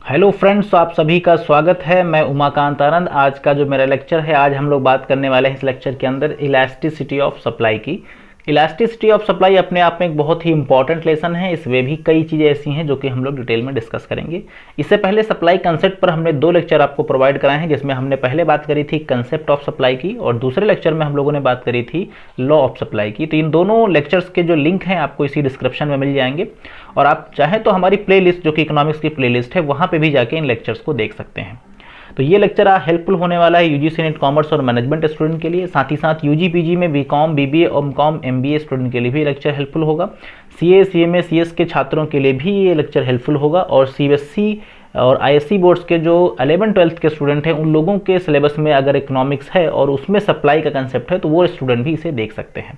Hello friends, तो आप सभी का स्वागत है। मैं उमाकांत आनंद। आज का जो मेरा लेक्चर है, आज हम लोग बात करने वाले हैं इस लेक्चर के अंदर इलास्टिसिटी ऑफ सप्लाई की। इलास्टिसिटी ऑफ सप्लाई अपने आप में एक बहुत ही इंपॉर्टेंट लेसन है। इसमें भी कई चीज़ें ऐसी हैं जो कि हम लोग डिटेल में डिस्कस करेंगे। इससे पहले सप्लाई कंसेप्ट पर हमने 2 लेक्चर आपको प्रोवाइड कराए हैं, जिसमें हमने पहले बात करी थी कंसेप्ट ऑफ सप्लाई की और दूसरे लेक्चर में हम लोगों ने बात करी थी लॉ ऑफ सप्लाई की। तो इन दोनों लेक्चर्स के जो लिंक हैं आपको इसी डिस्क्रिप्शन में मिल जाएंगे और आप चाहें तो हमारी प्लेलिस्ट जो कि इकोनॉमिक्स की प्लेलिस्ट है वहाँ पे भी जाके इन लेक्चर्स को देख सकते हैं। तो ये लेक्चर हेल्पफुल होने वाला है यूजीसी नेट कॉमर्स और मैनेजमेंट स्टूडेंट के लिए, साथ ही साथ यूजी पीजी में बीकॉम बीबीए और एमकॉम एमबीए स्टूडेंट के लिए भी लेक्चर हेल्पफुल होगा। सीए सीएमए सीएस के छात्रों के लिए भी ये लेक्चर हेल्पफुल होगा और सीबीएसई और आईएससी बोर्ड्स के जो 11-12 के स्टूडेंट हैं उन लोगों के सिलेबस में अगर इकोनॉमिक्स है और उसमें सप्लाई का कंसेप्ट है तो वो स्टूडेंट भी इसे देख सकते हैं।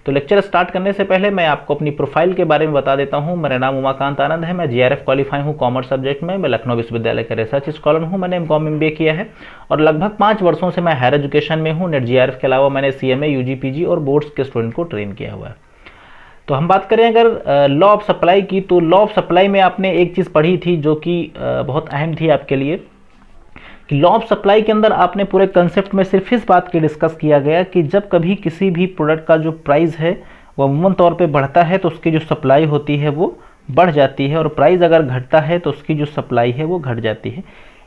तो लेक्चर स्टार्ट करने से पहले मैं आपको अपनी प्रोफाइल के बारे में बता देता हूं। मेरा नाम उमाकांत आनंद है। मैं जीआरएफ क्वालिफाई हूं कॉमर्स सब्जेक्ट में। मैं लखनऊ विश्वविद्यालय का रिसर्च स्कॉलर हूं। मैंने एमकॉम एमबीए किया है और लगभग 5 वर्षों से मैं हायर एजुकेशन में हूं। नेट जीआरएफ के अलावा मैंने सीएमए यूजी पीजी और बोर्ड्स के स्टूडेंट को ट्रेन किया हुआ है। तो हम बात करें अगर लॉ ऑफ सप्लाई की, तो लॉ ऑफ सप्लाई में आपने एक चीज़ पढ़ी थी जो कि बहुत अहम थी आपके लिए कि लॉ ऑफ सप्लाई के अंदर आपने पूरे कंसेप्ट में सिर्फ इस बात की डिस्कस किया गया कि जब कभी किसी भी प्रोडक्ट का जो प्राइस है वो अमूमन तौर पे बढ़ता है तो उसकी जो सप्लाई होती है वो बढ़ जाती है और प्राइस अगर घटता है तो उसकी जो सप्लाई है वो घट जाती है।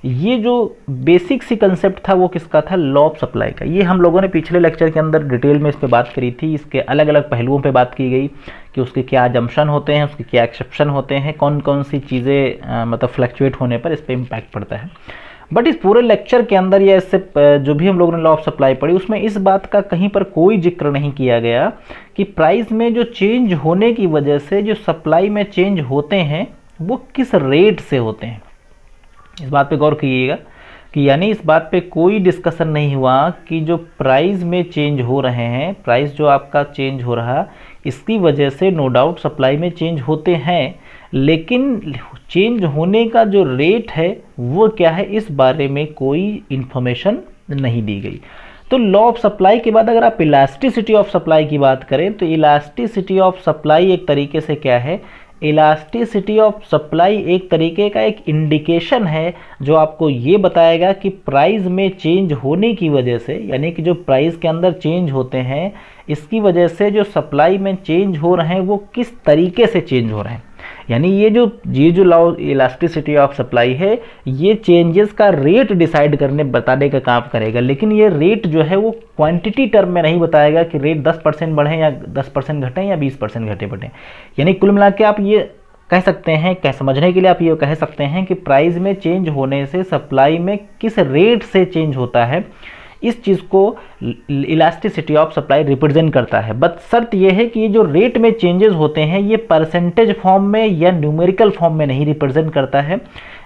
ये जो बेसिक सी कंसेप्ट था वो किसका था? लॉ ऑफ सप्लाई का। ये हम लोगों ने पिछले लेक्चर के अंदर डिटेल में इस पे बात करी थी। इसके अलग अलग पहलुओं पे बात की गई कि उसके क्या जम्पशन होते हैं, उसके क्या एक्सेप्शन होते हैं, कौन कौन सी चीज़ें मतलब फ्लक्चुएट होने पर इस पर इम्पैक्ट पड़ता है। बट इस पूरे लेक्चर के अंदर या इससे जो भी हम लोगों ने लॉ ऑफ सप्लाई पढ़ी उसमें इस बात का कहीं पर कोई जिक्र नहीं किया गया कि प्राइस में जो चेंज होने की वजह से जो सप्लाई में चेंज होते हैं वो किस रेट से होते हैं। इस बात पे गौर कीजिएगा कि यानी इस बात पे कोई डिस्कशन नहीं हुआ कि जो प्राइस में चेंज हो रहे हैं, प्राइस जो आपका चेंज हो रहा इसकी वजह से नो डाउट सप्लाई में चेंज होते हैं, लेकिन चेंज होने का जो रेट है वो क्या है इस बारे में कोई इन्फॉर्मेशन नहीं दी गई। तो लॉ ऑफ सप्लाई के बाद अगर आप इलास्टिसिटी ऑफ सप्लाई की बात करें तो इलास्टिसिटी ऑफ सप्लाई एक तरीके से क्या है? इलास्टिसिटी ऑफ सप्लाई एक तरीके का एक इंडिकेशन है जो आपको ये बताएगा कि प्राइस में चेंज होने की वजह से, यानी कि जो प्राइस के अंदर चेंज होते हैं इसकी वजह से जो सप्लाई में चेंज हो रहे हैं वो किस तरीके से चेंज हो रहे हैं। यानी ये जो लॉ इलास्टिसिटी ऑफ सप्लाई है ये चेंजेस का रेट डिसाइड करने बताने का काम करेगा, लेकिन ये रेट जो है वो क्वांटिटी टर्म में नहीं बताएगा कि रेट 10% बढ़े या 10% घटे या 20% घटे बढ़े। यानी कुल मिला के आप ये कह सकते हैं, समझने के लिए आप ये कह सकते हैं कि प्राइस में चेंज होने से सप्लाई में किस रेट से चेंज होता है, इस चीज़ को इलास्टिसिटी ऑफ सप्लाई रिप्रेजेंट करता है। बट शर्त यह है कि ये जो रेट में चेंजेस होते हैं ये परसेंटेज फॉर्म में या न्यूमेरिकल फॉर्म में नहीं रिप्रेजेंट करता है।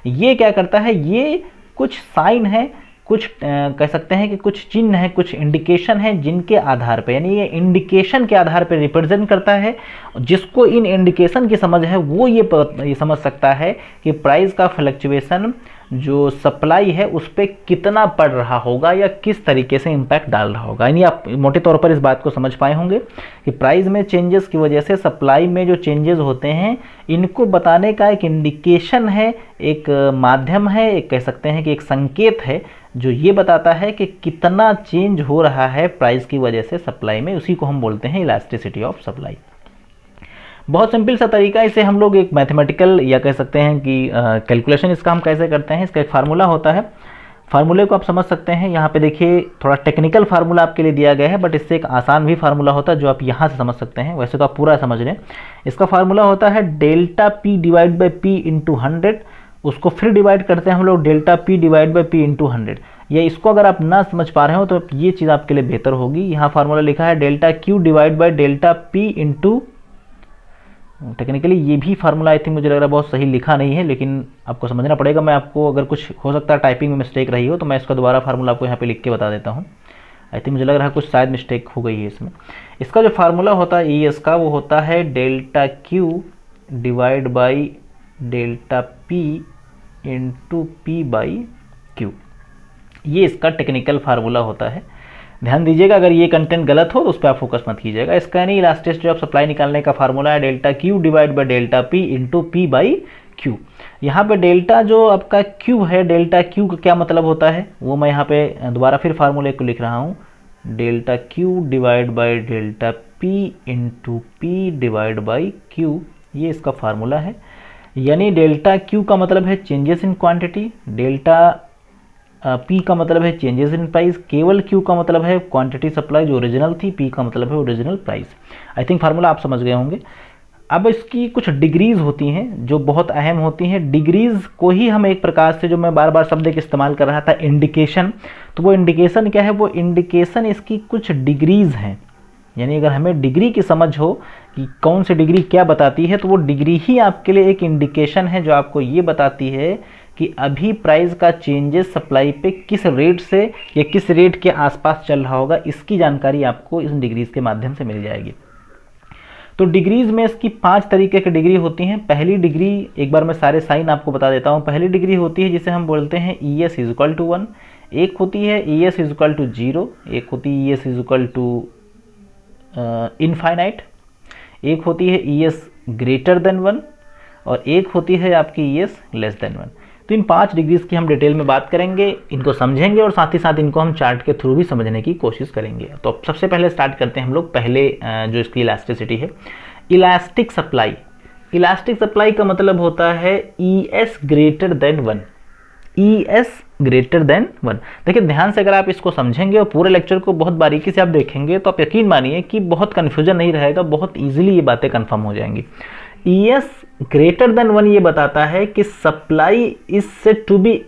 ये क्या करता है? ये कुछ साइन है, कुछ कह सकते हैं कि कुछ चिन्ह है, कुछ इंडिकेशन है जिनके आधार पे, यानी ये इंडिकेशन के आधार पे रिप्रेजेंट करता है। जिसको इन इंडिकेशन की समझ है वो ये समझ सकता है कि प्राइस का फ्लक्चुएशन जो सप्लाई है उस पर कितना पड़ रहा होगा या किस तरीके से इम्पैक्ट डाल रहा होगा। यानी आप मोटे तौर पर इस बात को समझ पाए होंगे कि प्राइस में चेंजेस की वजह से सप्लाई में जो चेंजेस होते हैं इनको बताने का एक इंडिकेशन है, एक माध्यम है, एक कह सकते हैं कि एक संकेत है जो ये बताता है कि कितना चेंज हो रहा है प्राइस की वजह से सप्लाई में। उसी को हम बोलते हैं इलास्टिसिटी ऑफ सप्लाई। बहुत सिंपल सा तरीका, इसे हम लोग एक मैथमेटिकल या कह सकते हैं कि कैलकुलेशन इसका हम कैसे करते हैं, इसका एक फार्मूला होता है। फार्मूले को आप समझ सकते हैं। यहाँ पे देखिए थोड़ा टेक्निकल फार्मूला आपके लिए दिया गया है बट इससे एक आसान भी फार्मूला होता है जो आप यहाँ से समझ सकते हैं। वैसे तो आप पूरा समझ लें। इसका फार्मूला होता है delta P divide by P into 100। उसको फिर डिवाइड करते हैं हम लोग delta P divide by P into 100। या इसको अगर आप ना समझ पा रहे हो तो ये चीज़ आपके लिए बेहतर होगी। यहाँ फार्मूला लिखा है delta Q divide by delta P into, technically ये भी फार्मूला आई थिंक मुझे लग रहा है बहुत सही लिखा नहीं है, लेकिन आपको समझना पड़ेगा। मैं आपको अगर कुछ हो सकता है टाइपिंग में मिस्टेक रही हो तो मैं इसका दोबारा फार्मूला आपको यहाँ पे लिख के बता देता हूँ। आई थिंक मुझे लग रहा है कुछ शायद मिस्टेक हो गई है इसमें। इसका जो फार्मूला होता है ES का वो होता है delta Q divide by delta P into P by Q. ये इसका टेक्निकल फार्मूला होता है। ध्यान दीजिएगा, अगर ये कंटेंट गलत हो तो उस पर आप फोकस मत कीजिएगा। इसका यानी इलास्टिसिटी ऑफ सप्लाई निकालने का फार्मूला है delta Q divide by delta P into P by Q. यहाँ पे डेल्टा जो आपका क्यू है, डेल्टा क्यू का क्या मतलब होता है वो मैं यहाँ पे दोबारा फिर फार्मूले को लिख रहा हूँ, delta Q divide by delta P into P divide by Q, ये इसका फार्मूला है। यानी डेल्टा क्यू का मतलब है changes in quantity, delta P का मतलब है चेंजेस इन प्राइस, केवल क्यू का मतलब है क्वांटिटी सप्लाई जो ओरिजिनल थी, पी का मतलब है original price. I think formula आप समझ गए होंगे। अब इसकी कुछ डिग्रीज होती हैं जो बहुत अहम होती हैं। डिग्रीज को ही हम एक प्रकार से, जो मैं बार बार शब्द का इस्तेमाल कर रहा था, इंडिकेशन, तो वो इंडिकेशन क्या है, वो इंडिकेशन इसकी कुछ डिग्रीज हैं। यानी अगर हमें डिग्री की समझ हो कि कौन सी डिग्री क्या बताती है, तो वो डिग्री ही आपके लिए एक इंडिकेशन है जो आपको ये बताती है कि अभी प्राइस का चेंजेस सप्लाई पे किस रेट से या किस रेट के आसपास चल रहा होगा, इसकी जानकारी आपको इस डिग्रीज के माध्यम से मिल जाएगी। तो डिग्रीज में इसकी 5 तरीके की डिग्री होती हैं। पहली डिग्री, एक बार मैं सारे साइन आपको बता देता हूँ। पहली डिग्री होती है जिसे हम बोलते हैं ES इज इक्वल टू 1, एक होती है ES इज इक्वल टू 0, एक होती है ES is equal to infinite, एक होती है ES ग्रेटर देन 1 और एक होती है आपकी ES लेस देन 1। तो इन 5 डिग्रीज की हम डिटेल में बात करेंगे, इनको समझेंगे और साथ ही साथ इनको हम चार्ट के थ्रू भी समझने की कोशिश करेंगे। तो अब सबसे पहले स्टार्ट करते हैं हम लोग पहले जो इसकी इलास्टिसिटी है, इलास्टिक सप्लाई। इलास्टिक सप्लाई का मतलब होता है ES greater than 1, ES greater than 1। देखिए ध्यान से अगर आप इसको समझेंगे और पूरे लेक्चर को बहुत बारीकी से आप देखेंगे तो आप यकीन मानिए कि बहुत कन्फ्यूजन नहीं रहेगा, बहुत ईजिली ये बातें कन्फर्म हो जाएंगी। ES ग्रेटर देन 1 ये बताता है कि supply is said to be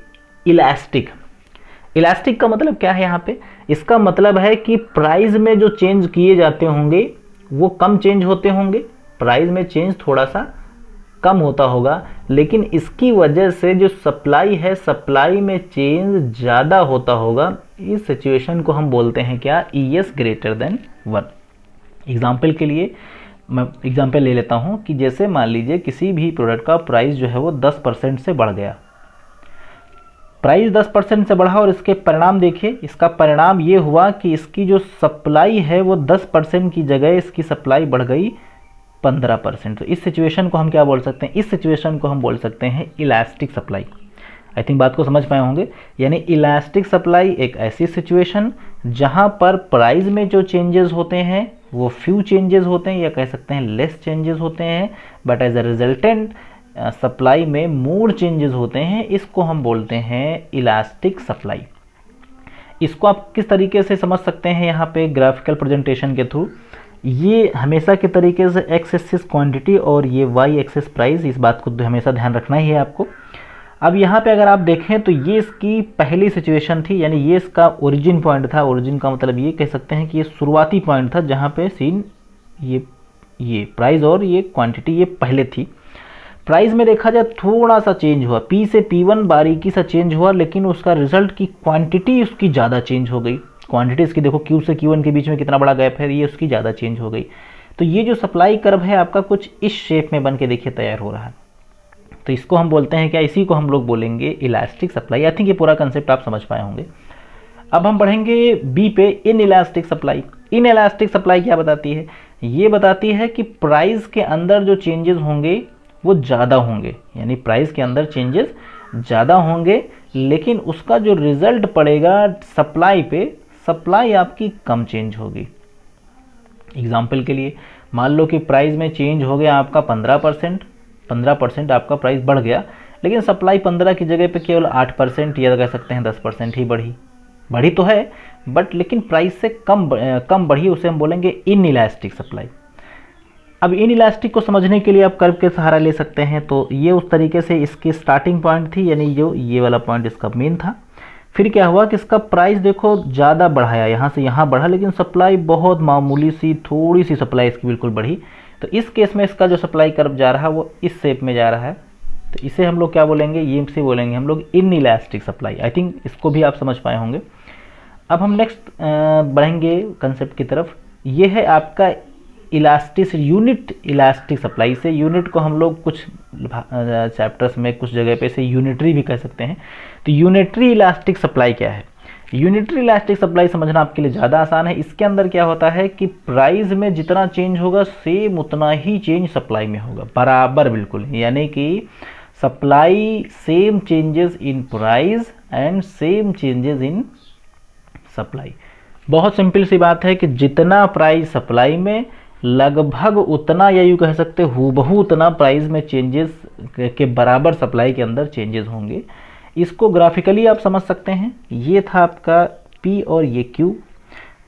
elastic. Elastic का मतलब क्या है यहाँ पे, इसका मतलब है कि प्राइस में जो चेंज किए जाते होंगे वो कम चेंज होते होंगे, प्राइस में चेंज थोड़ा सा कम होता होगा, लेकिन इसकी वजह से जो सप्लाई है, सप्लाई में चेंज ज़्यादा होता होगा। इस सिचुएशन को हम बोलते हैं क्या, ES ग्रेटर देन 1। एग्जाम्पल के लिए मैं एग्जाम्पल ले लेता हूँ कि जैसे मान लीजिए किसी भी प्रोडक्ट का प्राइस जो है वो 10% से बढ़ गया, प्राइस 10% से बढ़ा और इसके परिणाम देखिए, इसका परिणाम ये हुआ कि इसकी जो सप्लाई है वो 10% की जगह इसकी सप्लाई बढ़ गई 15%। तो इस सिचुएशन को हम क्या बोल सकते हैं, इस सिचुएशन को हम बोल सकते हैं इलास्टिक सप्लाई। आई थिंक बात को समझ पाए होंगे। यानी इलास्टिक सप्लाई एक ऐसी सिचुएशन जहां पर प्राइस में जो चेंजेस होते हैं वो फ्यू चेंजेस होते हैं या कह सकते हैं लेस चेंजेस होते हैं, but as a resultant supply में मोर चेंजेस होते हैं। इसको हम बोलते हैं इलास्टिक सप्लाई। इसको आप किस तरीके से समझ सकते हैं, यहाँ पे ग्राफिकल प्रेजेंटेशन के थ्रू। ये हमेशा के तरीके से एक्स एक्सिस क्वांटिटी और ये वाई एक्सिस प्राइस, इस बात को हमेशा ध्यान रखना ही है आपको। अब यहाँ पे अगर आप देखें तो ये इसकी पहली सिचुएशन थी, यानी ये इसका ओरिजिन पॉइंट था। ओरिजिन का मतलब ये कह सकते हैं कि ये शुरुआती पॉइंट था जहाँ पे सीन ये प्राइस और ये क्वांटिटी ये पहले थी। प्राइस में देखा जाए थोड़ा सा चेंज हुआ, P से P1 बारीकी सा चेंज हुआ, लेकिन उसका रिजल्ट की क्वांटिटी उसकी ज़्यादा चेंज हो गई। क्वांटिटी इसकी देखो Q से Q1 के बीच में कितना बड़ा गैप है, ये उसकी ज़्यादा चेंज हो गई। तो ये जो सप्लाई कर्व है आपका कुछ इस शेप में बन के देखिए तैयार हो रहा है। तो इसको हम बोलते हैं क्या, इसी को हम लोग बोलेंगे इलास्टिक सप्लाई। आई थिंक ये पूरा कंसेप्ट आप समझ पाए होंगे। अब हम बढ़ेंगे बी पे, in elastic supply. In elastic supply क्या बताती है, ये बताती है कि प्राइस के अंदर जो चेंजेस होंगे वो ज़्यादा होंगे, यानी प्राइस के अंदर चेंजेस ज़्यादा होंगे, लेकिन उसका जो रिजल्ट पड़ेगा सप्लाई पे, सप्लाई आपकी कम चेंज होगी। एग्जाम्पल के लिए मान लो कि प्राइस में चेंज हो गया आपका 15% आपका प्राइस बढ़ गया, लेकिन सप्लाई 15 की जगह पे केवल 8% या कह सकते हैं 10% ही बढ़ी तो है, बट लेकिन प्राइस से कम बढ़ी, उसे हम बोलेंगे इन इलास्टिक सप्लाई। अब इन इलास्टिक को समझने के लिए आप कर्व के सहारा ले सकते हैं। तो ये उस तरीके से इसकी स्टार्टिंग पॉइंट थी, यानी जो ये वाला पॉइंट इसका मेन था। फिर क्या हुआ कि इसका प्राइस देखो ज़्यादा बढ़ाया, यहाँ से यहाँ बढ़ा, लेकिन सप्लाई बहुत मामूली सी, थोड़ी सी सप्लाई इसकी बिल्कुल बढ़ी। तो इस केस में इसका जो सप्लाई कर्व जा रहा है वो इस शेप में जा रहा है। तो इसे हम लोग क्या बोलेंगे, ये से बोलेंगे हम लोग in elastic supply. I think इसको भी आप समझ पाए होंगे। अब हम नेक्स्ट बढ़ेंगे कंसेप्ट की तरफ। ये है आपका यूनिट इलास्टिक सप्लाई। से यूनिट को हम लोग कुछ चैप्टर्स में कुछ जगह पे से यूनिटरी भी कह सकते हैं। तो यूनिटरी इलास्टिक सप्लाई क्या है, यूनिटरी इलास्टिक सप्लाई समझना आपके लिए ज़्यादा आसान है। इसके अंदर क्या होता है कि प्राइस में जितना चेंज होगा सेम उतना ही चेंज सप्लाई में होगा, बराबर बिल्कुल। यानी कि supply same changes in price and same changes in supply. बहुत सिंपल सी बात है कि जितना प्राइस सप्लाई में, लगभग उतना, या यूँ कह सकते हूबहू उतना प्राइस में चेंजेस के बराबर सप्लाई के अंदर चेंजेस होंगे। इसको ग्राफिकली आप समझ सकते हैं। ये था आपका P और ये Q।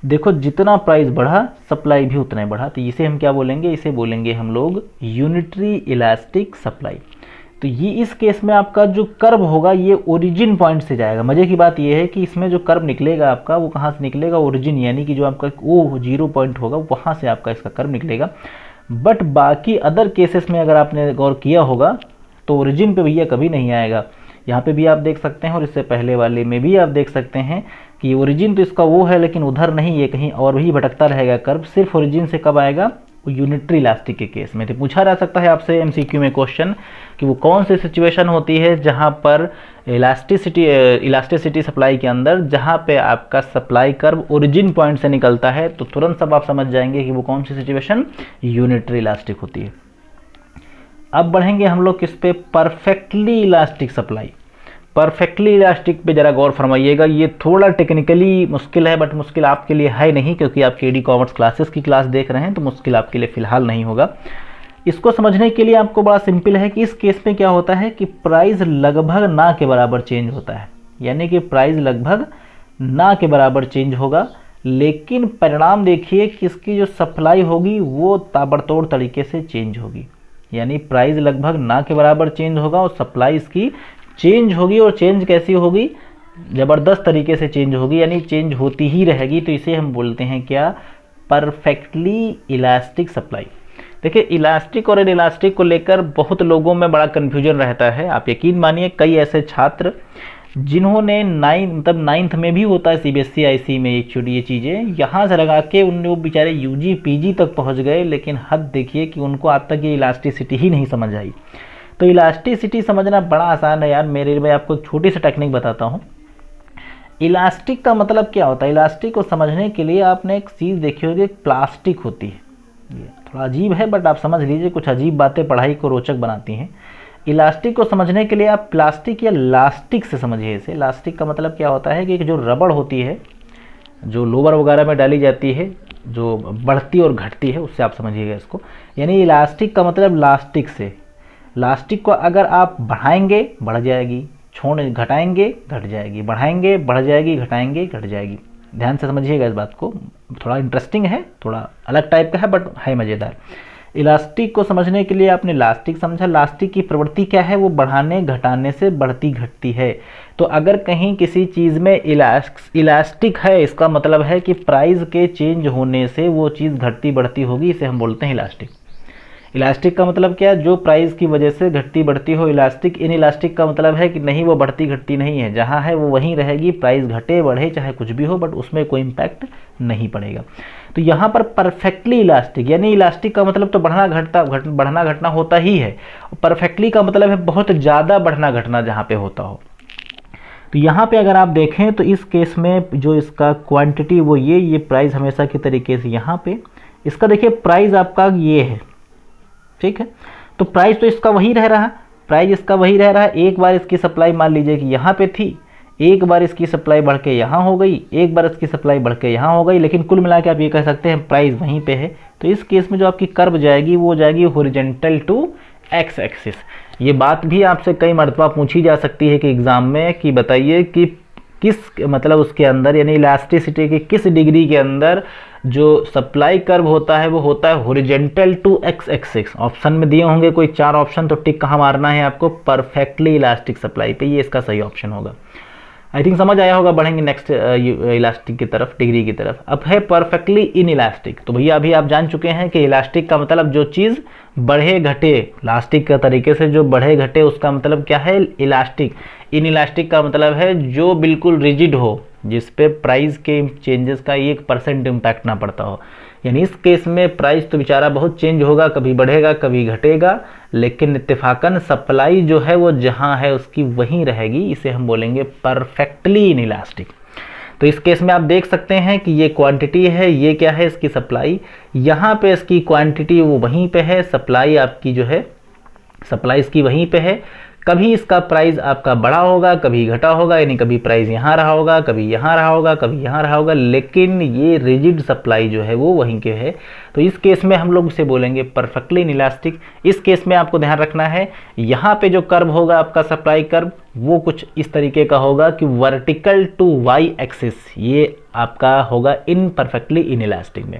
देखो जितना प्राइस बढ़ा सप्लाई भी उतना ही बढ़ा, तो इसे हम क्या बोलेंगे, इसे बोलेंगे हम लोग यूनिटरी इलास्टिक सप्लाई। तो ये इस केस में आपका जो कर्व होगा ये ओरिजिन पॉइंट से जाएगा। मज़े की बात ये है कि इसमें जो कर्व निकलेगा आपका वो कहाँ से निकलेगा, ओरिजिन, यानी कि जो आपका वो 0 पॉइंट होगा वहाँ से आपका इसका कर्व निकलेगा। बट बाकी अदर केसेस में अगर आपने गौर किया होगा तो ओरिजिन पे भैया कभी नहीं आएगा। यहाँ पे भी आप देख सकते हैं और इससे पहले वाले में भी आप देख सकते हैं कि ओरिजिन तो इसका वो है लेकिन उधर नहीं, ये कहीं और भी भटकता रहेगा कर्व। सिर्फ ओरिजिन से कब आएगा, यूनिटरी इलास्टिक के केस में। तो पूछा जा सकता है आपसे एमसीक्यू में क्वेश्चन कि वो कौन सी सिचुएशन होती है जहाँ पर इलास्टिसिटी सप्लाई के अंदर, जहाँ पे आपका सप्लाई कर्व ओरिजिन पॉइंट से निकलता है। तो तुरंत सब आप समझ जाएंगे कि वो कौन सी सिचुएशन यूनिटरी इलास्टिक होती है। अब बढ़ेंगे हम लोग किस पे, perfectly elastic supply. Perfectly elastic पे जरा गौर फरमाइएगा। ये थोड़ा टेक्निकली मुश्किल है, बट मुश्किल आपके लिए है नहीं क्योंकि आप केडी कॉमर्स क्लासेस की क्लास देख रहे हैं, तो मुश्किल आपके लिए फ़िलहाल नहीं होगा। इसको समझने के लिए आपको बड़ा सिंपल है कि इस केस में क्या होता है कि प्राइस लगभग ना के बराबर चेंज होता है, यानी कि प्राइस लगभग ना के बराबर चेंज होगा, लेकिन परिणाम देखिए कि इसकी जो सप्लाई होगी वो ताबड़तोड़ तरीके से चेंज होगी। यानी प्राइस लगभग ना के बराबर चेंज होगा और सप्लाई इसकी चेंज होगी, और चेंज कैसी होगी, ज़बरदस्त तरीके से चेंज होगी, यानी चेंज होती ही रहेगी। तो इसे हम बोलते हैं क्या, परफेक्टली इलास्टिक सप्लाई। देखिए इलास्टिक और इनइलास्टिक को लेकर बहुत लोगों में बड़ा कन्फ्यूजन रहता है। आप यकीन मानिए कई ऐसे छात्र जिन्होंने नाइन्थ में भी होता है सीबीएसई आईसी में एक्चुअली ये चीज़ें, यहाँ से लगा के उन वो बेचारे यूजी पीजी तक पहुँच गए, लेकिन हद देखिए कि उनको आज तक ये इलास्टिसिटी ही नहीं समझ आई। तो इलास्टिसिटी समझना बड़ा आसान है यार। मैं आपको छोटी सी टेक्निक बताता हूँ। इलास्टिक का मतलब क्या होता है, इलास्टिक को समझने के लिए आपने एक चीज़ देखी होगी, एक प्लास्टिक होती है। ये थोड़ा अजीब है बट आप समझ लीजिए, कुछ अजीब बातें पढ़ाई को रोचक बनाती हैं। इलास्टिक को समझने के लिए आप प्लास्टिक या लास्टिक से समझिए इसे। इलास्टिक का मतलब क्या होता है कि जो रबड़ होती है, जो लोवर वगैरह में डाली जाती है, जो बढ़ती और घटती है, उससे आप समझिएगा इसको। यानी इलास्टिक का मतलब लास्टिक से। लास्टिक को अगर आप बढ़ाएंगे बढ़ जाएगी, घटाएंगे घट जाएगी, बढ़ाएंगे बढ़ जाएगी, घटाएंगे घट जाएगी। ध्यान से समझिएगा इस बात को, थोड़ा इंटरेस्टिंग है, थोड़ा अलग टाइप का है बट है मज़ेदार। इलास्टिक को समझने के लिए आपने लास्टिक समझा। लास्टिक की प्रवृत्ति क्या है, वो बढ़ाने घटाने से बढ़ती घटती है। तो अगर कहीं किसी चीज़ में इलास्टिक है, इसका मतलब है कि प्राइस के चेंज होने से वो चीज़ घटती बढ़ती होगी, इसे हम बोलते हैं इलास्टिक। इलास्टिक का मतलब क्या है, जो प्राइस की वजह से घटती बढ़ती हो। इलास्टिक इनइलास्टिक का मतलब है कि नहीं, वो बढ़ती घटती नहीं है, जहाँ है वो वहीं रहेगी, प्राइस घटे बढ़े चाहे कुछ भी हो, बट उसमें कोई इम्पैक्ट नहीं पड़ेगा। तो यहाँ पर परफेक्टली इलास्टिक, यानी इलास्टिक का मतलब तो बढ़ना घटना होता ही है। परफेक्टली का मतलब है बहुत ज़्यादा बढ़ना घटना जहाँ पे होता हो। तो यहाँ पे अगर आप देखें तो इस केस में जो इसका क्वांटिटी वो ये प्राइस हमेशा की तरीके से यहाँ पे इसका देखिए प्राइस आपका ये है, ठीक है। तो प्राइस तो इसका वही रह रहा, प्राइस इसका वही रह रहा है। एक बार इसकी सप्लाई मान लीजिए कि यहाँ पे थी, एक बार इसकी सप्लाई बढ़ के यहाँ हो गई, एक बार इसकी सप्लाई बढ़ के यहाँ हो गई, लेकिन कुल मिला के आप ये कह सकते हैं प्राइस वहीं पे है। तो इस केस में जो आपकी कर्व जाएगी वो जाएगी हॉरिजॉन्टल टू एक्स एक्सिस। ये बात भी आपसे कई मरतबा पूछी जा सकती है कि एग्ज़ाम में कि बताइए कि किस मतलब उसके अंदर यानी इलास्टिसिटी के किस डिग्री के अंदर जो सप्लाई कर्व होता है वो होता है horizontal to X axis. Option में दिए होंगे कोई 4 ऑप्शन, तो टिक कहाँ मारना है आपको, परफेक्टली इलास्टिक सप्लाई पे, ये इसका सही ऑप्शन होगा। आई थिंक समझ आया होगा। बढ़ेंगे नेक्स्ट इलास्टिक की तरफ, डिग्री की तरफ। अब है परफेक्टली इन इलास्टिक। तो भैया अभी आप जान चुके हैं कि इलास्टिक का मतलब जो चीज़ बढ़े घटे, इलास्टिक का तरीके से जो बढ़े घटे उसका मतलब क्या है, इलास्टिक। इन इलास्टिक का मतलब है जो बिल्कुल रिजिड हो, जिस पे प्राइस के चेंजेस का 1% इम्पैक्ट ना पड़ता हो। यानी इस केस में प्राइस तो बेचारा बहुत चेंज होगा, कभी बढ़ेगा कभी घटेगा, लेकिन इत्तेफाकन सप्लाई जो है वो जहाँ है उसकी वहीं रहेगी। इसे हम बोलेंगे परफेक्टली इन इलास्टिक। तो इस केस में आप देख सकते हैं कि ये क्वांटिटी है, ये क्या है इसकी सप्लाई, यहाँ पे इसकी क्वांटिटी वो वहीं पे है, सप्लाई आपकी जो है सप्लाई इसकी वहीं पे है। कभी इसका प्राइस आपका बढ़ा होगा, कभी घटा होगा, यानी कभी प्राइस यहाँ रहा होगा, कभी यहाँ रहा होगा, कभी यहाँ रहा होगा, लेकिन ये रिजिड सप्लाई जो है वो वहीं के है। तो इस केस में हम लोग इसे बोलेंगे परफेक्टली इनइलास्टिक। इस केस में आपको ध्यान रखना है, यहाँ पे जो कर्व होगा आपका सप्लाई कर्व वो कुछ इस तरीके का होगा कि वर्टिकल टू वाई एक्सिस, ये आपका होगा इन परफेक्टली इनइलास्टिक में।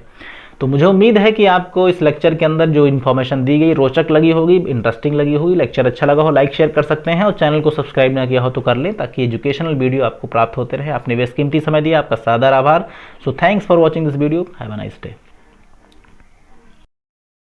तो मुझे उम्मीद है कि आपको इस लेक्चर के अंदर जो इन्फॉर्मेशन दी गई रोचक लगी होगी, इंटरेस्टिंग लगी होगी। लेक्चर अच्छा लगा हो लाइक शेयर कर सकते हैं, और चैनल को सब्सक्राइब ना किया हो तो कर लें, ताकि एजुकेशनल वीडियो आपको प्राप्त होते रहे। आपने बेशकीमती समय दिया, आपका सादर आभार। So thanks for watching this video, have a nice day.